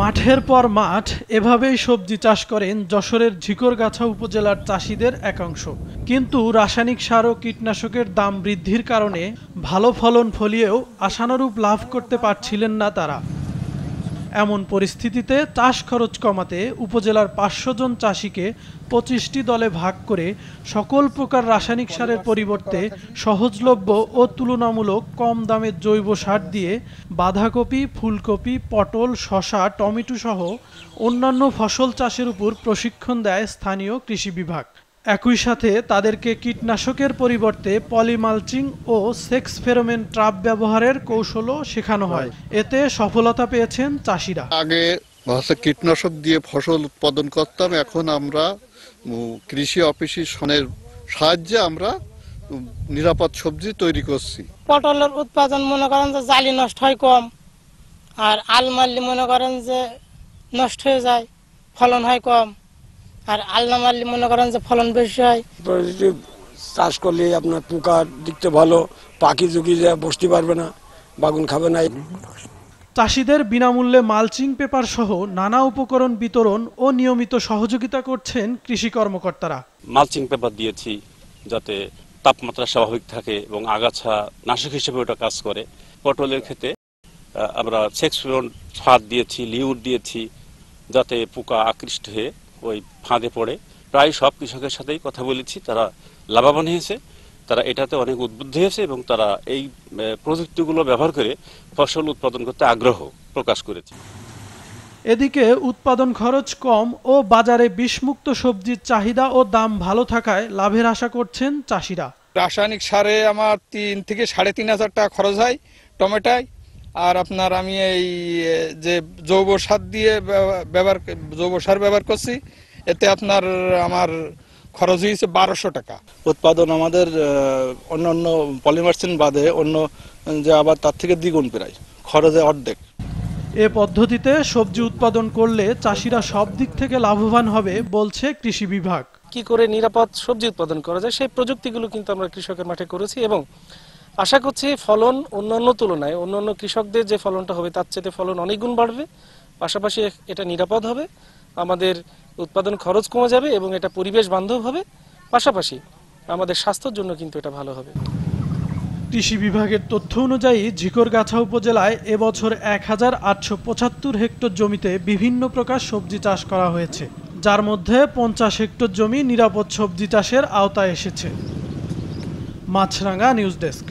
মাঠের পর মাঠ এভাবেই সবজি চাষ করেন যশোরের ঝিকরগাছা উপজেলার চাষিদের একাংশ। কিন্তু রাসায়নিক সার ও কীটনাশকের দাম বৃদ্ধির কারণে ভালো ফলন ফলিয়েও আশানুরূপ লাভ করতে পারছিলেন না তারা। এমন পরিস্থিতিতে চাষ খরচ কমাতে উপজেলার ৫০০ জন চাষিকে ২৫টি দলে ভাগ করে সকল প্রকার রাসায়নিক সারের পরিবর্তে সহজলভ্য ও তুলনামূলক কম দামে জৈব সার দিয়ে বাঁধাকপি, ফুলকপি, পটল, শসা, টমেটো সহ অন্যান্য ফসল চাষের উপর প্রশিক্ষণ দেয় স্থানীয় কৃষি বিভাগ। একই সাথে তাদেরকে কীটনাশকের পরিবর্তে পলিমালচিং ও সেক্স ফেরোমেন ট্র্যাপ ব্যবহারের কৌশলও শেখানো হয়। এতে সফলতা পেয়েছেন চাষিরা। আগে কীটনাশক দিয়ে ফসল উৎপাদন করতাম, এখন আমরা কৃষি অফিসের সাহায্যে আমরা নিরাপদ সবজি তৈরি করছি। পটলের উৎপাদন মনে করেন যে জালি নষ্ট হয় কম, আর আল মারলে মনে করেন যে নষ্ট হয়ে যায়, ফলন হয় কম। আর আলনা মারলে মনে করেন যে ফলন বেশি হয়। চাষ করলে আপনার পোকা দিকতে ভালো, পাখি ঝুঁকি বসতে পারবে না, বাগুন খাবে না। চাষিদের বিনামূল্যে মালচিং পেপার সহ নানা উপকরণ বিতরণ ও নিয়মিত সহযোগিতা করছেন কৃষি কর্মকর্তারা। মালচিং পেপার দিয়েছি যাতে তাপমাত্রা স্বাভাবিক থাকে এবং আগাছা নাশক হিসেবে ওটা কাজ করে। পটলের ক্ষেত্রে আমরা সেক্স ফেরোমন ফাঁদ দিয়েছি, লিউর দিয়েছি যাতে পোকা আকৃষ্ট হয়ে ওই ফাঁদে পড়ে। প্রায় সব কৃষকের সাথেই কথা বলেছি, তারা লাভবান হয়েছে, তারা এটাতে অনেক উদ্বুদ্ধ হয়েছে এবং তারা এই প্রযুক্তিগুলো ব্যবহার করে ফসল উৎপাদন করতে আগ্রহ প্রকাশ করেছে। এদিকে উৎপাদন খরচ কম ও বাজারে বিষমুক্ত সবজির চাহিদা ও দাম ভালো থাকায় লাভের আশা করছেন চাষিরা। রাসায়নিক সারে আমার ৩ থেকে ৩,৫০০ টাকা খরচ হয় টমেটোয়। আর আপনার আমি এই যে জৈব সার দিয়ে জৈব সার ব্যবহার করছি, এতে আপনার আমার খরচ হয়েছে ১২০০ টাকা। উৎপাদন আমাদের অন্যান্য পলিমার্সিন বাদে অন্য যে আবার তার থেকে দ্বিগুণ, প্রায় খরচে অর্ধেক। এ পদ্ধতিতে সবজি উৎপাদন করলে চাষিরা সব দিক থেকে লাভবান হবে বলছে কৃষি বিভাগ। কি করে নিরাপদ সবজি উৎপাদন করা যায় সেই প্রযুক্তিগুলো কিন্তু আমরা কৃষকের মাঠে করেছি এবং আশা করছি ফলন অন্যান্য তুলনায় অন্যান্য কৃষকদের যে ফলনটা হবে তার চেয়ে ফলন অনেক গুণ বাড়বে। পাশাপাশি এটা নিরাপদ হবে, আমাদের উৎপাদন খরচ কমে যাবে এবং এটা পরিবেশ বান্ধব হবে। পাশাপাশি আমাদের স্বাস্থ্যের জন্য কিন্তু এটা ভালো হবে। কৃষি বিভাগের তথ্য অনুযায়ী ঝিকরগাছা উপজেলায় এবছর ১,৮৭৫ হেক্টর জমিতে বিভিন্ন প্রকার সবজি চাষ করা হয়েছে, যার মধ্যে ৫০ হেক্টর জমি নিরাপদ সবজি চাষের আওতায় এসেছে। মাছরাঙা নিউজ ডেস্ক।